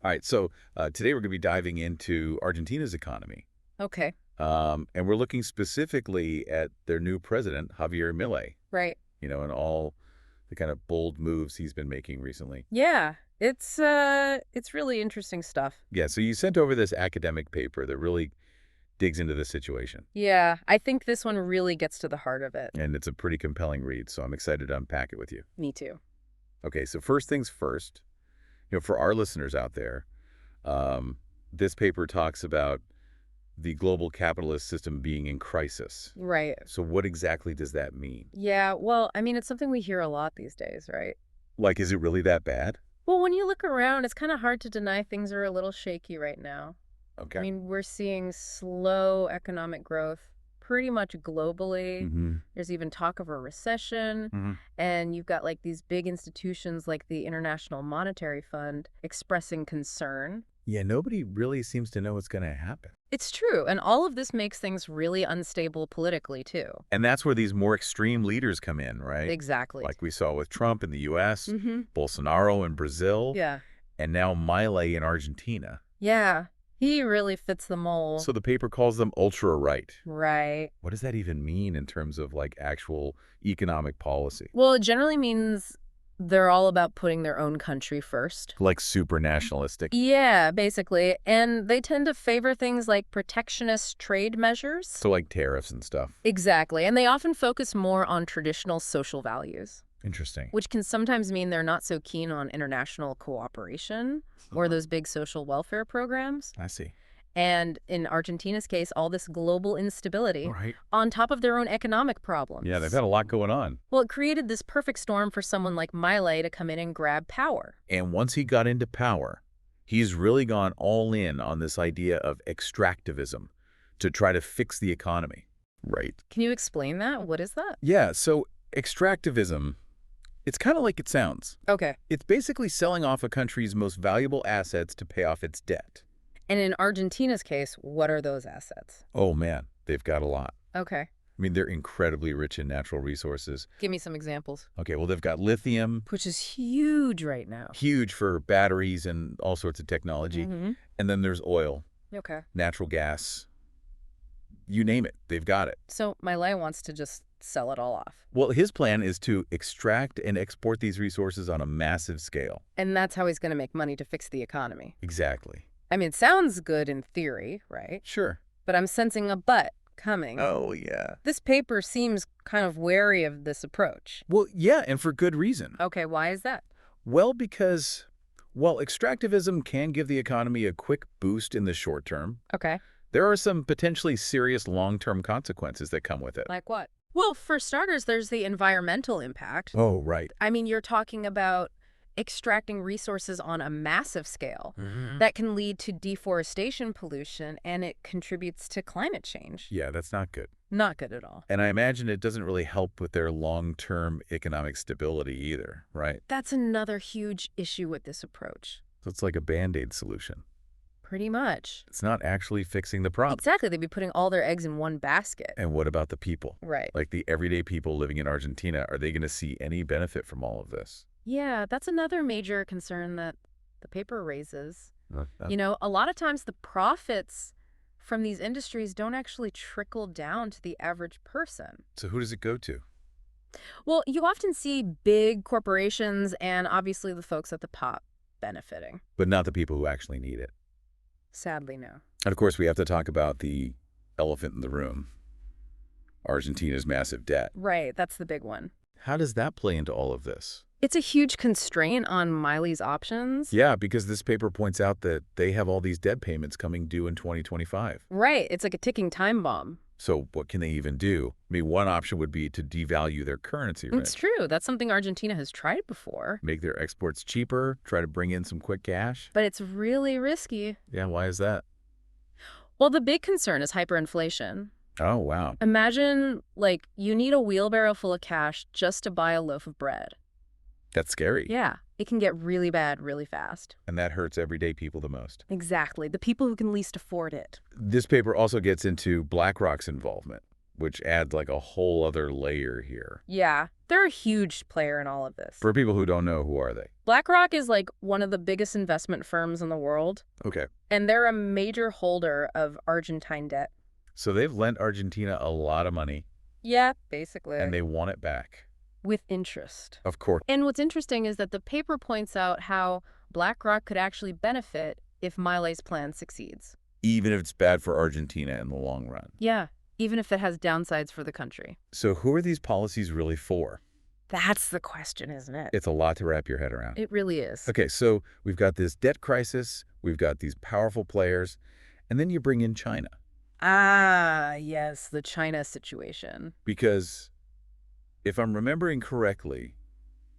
All right, so today we're going to be diving into Argentina's economy. Okay. And we're looking specifically at their new president, Javier Milei, Right. and all the kind of bold moves he's been making recently. Yeah. It's really interesting stuff. Yeah, so you sent over this academic paper that really digs into this situation. Yeah, I think this one really gets to the heart of it. And it's a pretty compelling read, so I'm excited to unpack it with you. Me too. Okay, so first things first, for our listeners out there, um, this paper talks about the global capitalist system being in crisis. Right. So what exactly does that mean? Yeah, well, I mean, it's something we hear a lot these days, right? Like, is it really that bad? Well, when you look around, it's kind of hard to deny things are a little shaky right now. Okay. I mean, we're seeing slow economic growth pretty much globally. Mm-hmm. There's even talk of a recession. Mm-hmm. And you've got like these big institutions like the International Monetary Fund expressing concern. Yeah, nobody really seems to know what's going to happen. It's true. And all of this makes things really unstable politically, too. And that's where these more extreme leaders come in, right? Exactly. Like we saw with Trump in the U.S., Mm-hmm. Bolsonaro in Brazil, Yeah. and now Milei in Argentina. Yeah. He really fits the mold. So the paper calls them ultra-right. Right. What does that even mean in terms of like actual economic policy? Well, it generally means they're all about putting their own country first. Like super nationalistic? Yeah, basically. And they tend to favor things like protectionist trade measures. So like tariffs and stuff. Exactly. And they often focus more on traditional social values, Interesting. which can sometimes mean they're not so keen on international cooperation or those big social welfare programs. I see. And in Argentina's case, all this global instability Right. on top of their own economic problems. Yeah, they've had a lot going on. Well, it created this perfect storm for someone like Milei to come in and grab power. And once he got into power, he's really gone all in on this idea of extractivism to try to fix the economy. Right. Can you explain that? What is that? Yeah, so extractivism, it's kind of like it sounds. Okay. It's basically selling off a country's most valuable assets to pay off its debt. And in Argentina's case, what are those assets? Oh man, they've got a lot. Okay. I mean, they're incredibly rich in natural resources. Give me some examples. Okay, well, they've got lithium, Which is huge right now. huge for batteries and all sorts of technology. Mm-hmm. And then there's oil, Okay. natural gas, you name it, they've got it. So Milei wants to just sell it all off. Well, his plan is to extract and export these resources on a massive scale. And that's how he's going to make money to fix the economy. Exactly. I mean, it sounds good in theory, right? Sure. But I'm sensing a but coming. Oh, yeah. This paper seems kind of wary of this approach. Well, yeah, and for good reason. Okay, why is that? Well, because while extractivism can give the economy a quick boost in the short term, Okay. there are some potentially serious long-term consequences that come with it. Like what? Well, for starters, there's the environmental impact. Oh, right. I mean, you're talking about extracting resources on a massive scale Mm-hmm. that can lead to deforestation pollution, and it contributes to climate change. Yeah, that's not good. Not good at all. And I imagine it doesn't really help with their long-term economic stability either, right? That's another huge issue with this approach. So it's like a Band-Aid solution. Pretty much. It's not actually fixing the problem. Exactly. They'd be putting all their eggs in one basket. And what about the people? Right. Like the everyday people living in Argentina, are they going to see any benefit from all of this? Yeah, that's another major concern that the paper raises. Uh, You know, a lot of times the profits from these industries don't actually trickle down to the average person. So who does it go to? Well, you often see big corporations and obviously the folks at the top benefiting. But not the people who actually need it. Sadly, no. And of course, we have to talk about the elephant in the room, Argentina's massive debt. Right, that's the big one. How does that play into all of this? It's a huge constraint on Miley's options. Yeah, because this paper points out that they have all these debt payments coming due in 2025. Right, it's like a ticking time bomb. So what can they even do? I mean, one option would be to devalue their currency, right? It's true. That's something Argentina has tried before. Make their exports cheaper, try to bring in some quick cash. But it's really risky. Yeah, why is that? Well, the big concern is hyperinflation. Oh, wow. Imagine, like, you need a wheelbarrow full of cash just to buy a loaf of bread. That's scary. Yeah, it can get really bad really fast. And that hurts everyday people the most. Exactly. The people who can least afford it. This paper also gets into BlackRock's involvement, which adds like a whole other layer here. Yeah, they're a huge player in all of this. For people who don't know, who are they? BlackRock is like one of the biggest investment firms in the world, Okay. and they're a major holder of Argentine debt. So they've lent Argentina a lot of money, Yeah, basically. and they want it back. With interest. Of course. And what's interesting is that the paper points out how BlackRock could actually benefit if Milei's plan succeeds. Even if it's bad for Argentina in the long run. Yeah, even if it has downsides for the country. So who are these policies really for? That's the question, isn't it? It's a lot to wrap your head around. It really is. Okay, so we've got this debt crisis, we've got these powerful players, and then you bring in China. Ah, yes, the China situation. Because if I'm remembering correctly,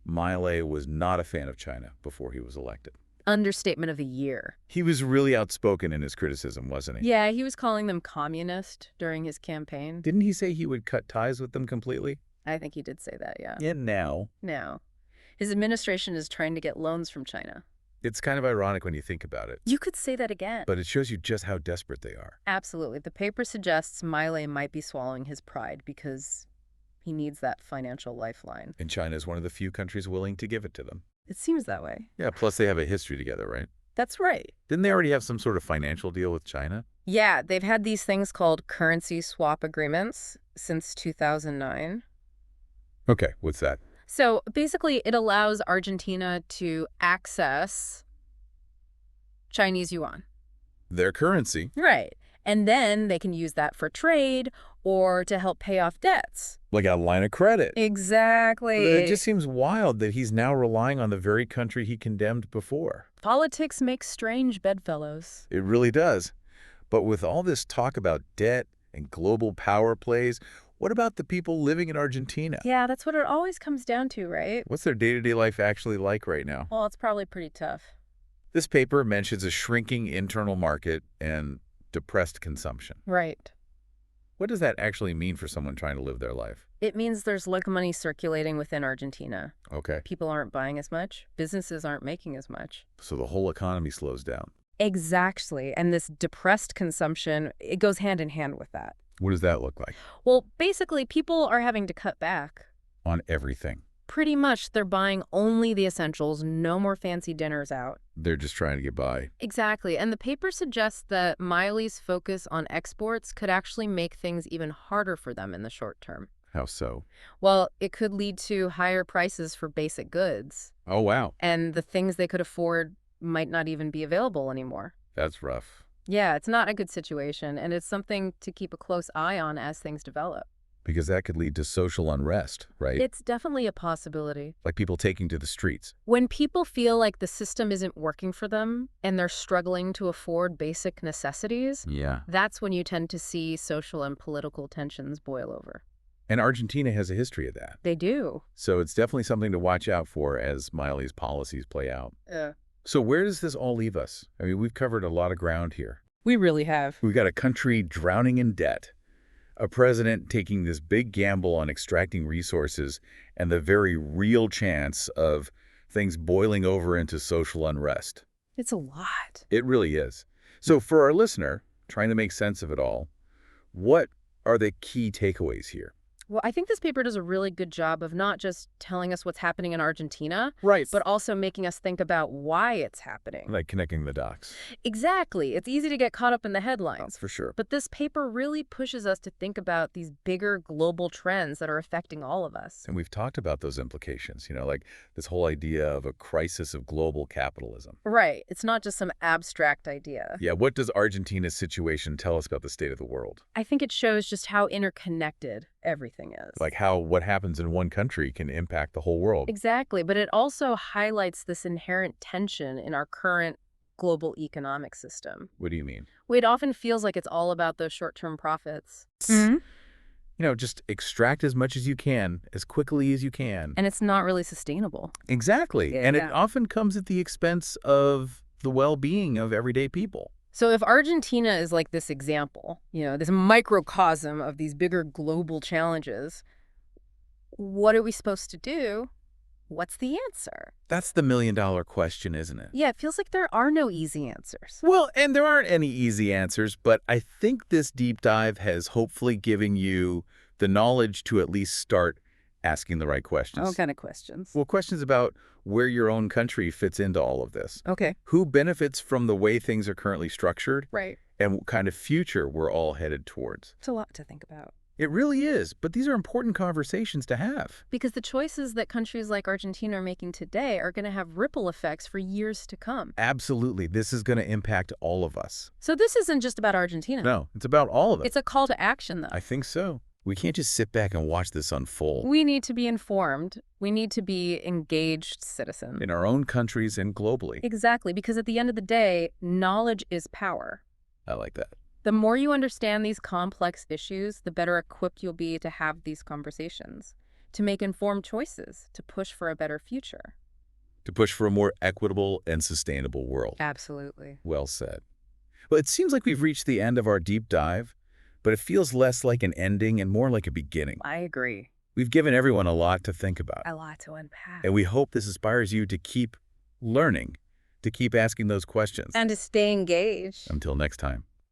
Milei was not a fan of China before he was elected. Understatement of the year. He was really outspoken in his criticism, wasn't he? Yeah, he was calling them communist during his campaign. Didn't he say he would cut ties with them completely? I think he did say that, yeah. And now, Now, his administration is trying to get loans from China. it's kind of ironic when you think about it, You could say that again. but it shows you just how desperate they are. Absolutely. The paper suggests Milei might be swallowing his pride because he needs that financial lifeline. And China is one of the few countries willing to give it to them. It seems that way. Yeah, plus they have a history together, right? That's right. Didn't they already have some sort of financial deal with China? Yeah, they've had these things called currency swap agreements since 2009. Okay, what's that? So basically, it allows Argentina to access Chinese yuan. Their currency. Right. And then they can use that for trade or to help pay off debts. Like a line of credit. Exactly. It just seems wild that he's now relying on the very country he condemned before. Politics makes strange bedfellows. It really does. But with all this talk about debt and global power plays, what about the people living in Argentina? Yeah, that's what it always comes down to, right? What's their day-to-day life actually like right now? Well, it's probably pretty tough. This paper mentions a shrinking internal market and depressed consumption. Right. What does that actually mean for someone trying to live their life? It means there's less money circulating within Argentina. Okay. People aren't buying as much. Businesses aren't making as much. So the whole economy slows down. Exactly. And this depressed consumption, it goes hand in hand with that. What does that look like? Well, basically, people are having to cut back. On everything. Pretty much, they're buying only the essentials, no more fancy dinners out. They're just trying to get by. Exactly. And the paper suggests that Miley's focus on exports could actually make things even harder for them in the short term. How so? Well, it could lead to higher prices for basic goods. Oh, wow. And the things they could afford might not even be available anymore. That's rough. Yeah, it's not a good situation, and it's something to keep a close eye on as things develop. Because that could lead to social unrest, right? It's definitely a possibility. Like people taking to the streets. When people feel like the system isn't working for them and they're struggling to afford basic necessities, Yeah. that's when you tend to see social and political tensions boil over. And Argentina has a history of that. They do. So it's definitely something to watch out for as Miley's policies play out. So where does this all leave us? I mean, we've covered a lot of ground here. We really have. We've got a country drowning in debt, a president taking this big gamble on extracting resources, and the very real chance of things boiling over into social unrest. It's a lot. It really is. So for our listener, trying to make sense of it all, what are the key takeaways here? Well, I think this paper does a really good job of not just telling us what's happening in Argentina, Right. but also making us think about why it's happening. Like connecting the dots. Exactly. It's easy to get caught up in the headlines. For sure. But this paper really pushes us to think about these bigger global trends that are affecting all of us. And we've talked about those implications, like this whole idea of a crisis of global capitalism. Right. It's not just some abstract idea. Yeah, what does Argentina's situation tell us about the state of the world? I think it shows just how interconnected everything is. Like how what happens in one country can impact the whole world. Exactly. But it also highlights this inherent tension in our current global economic system. What do you mean? It often feels like it's all about those short-term profits. Just extract as much as you can, as quickly as you can. And it's not really sustainable. Exactly. And it Yeah. often comes at the expense of the well-being of everyday people. So if Argentina is like this example, this microcosm of these bigger global challenges, what are we supposed to do? What's the answer? That's the million-dollar question, isn't it? Yeah, it feels like there are no easy answers. Well, and there aren't any easy answers, but I think this deep dive has hopefully given you The knowledge to at least start asking the right questions. What kind of questions? Well, questions about where your own country fits into all of this. Okay. Who benefits from the way things are currently structured? Right. And what kind of future we're all headed towards. It's a lot to think about. It really is, but these are important conversations to have. Because the choices that countries like Argentina are making today are going to have ripple effects for years to come. Absolutely. This is going to impact all of us. So this isn't just about Argentina. No, it's about all of us. It's a call to action, though. I think so. We can't just sit back and watch this unfold. We need to be informed. We need to be engaged citizens. In our own countries and globally. Exactly, because at the end of the day, knowledge is power. I like that. The more you understand these complex issues, the better equipped you'll be to have these conversations, to make informed choices, to push for a better future. To push for a more equitable and sustainable world. Absolutely. Well said. Well, it seems like we've reached the end of our deep dive, but it feels less like an ending and more like a beginning. I agree. We've given everyone a lot to think about. A lot to unpack. And we hope this inspires you to keep learning, to keep asking those questions. And to stay engaged. Until next time.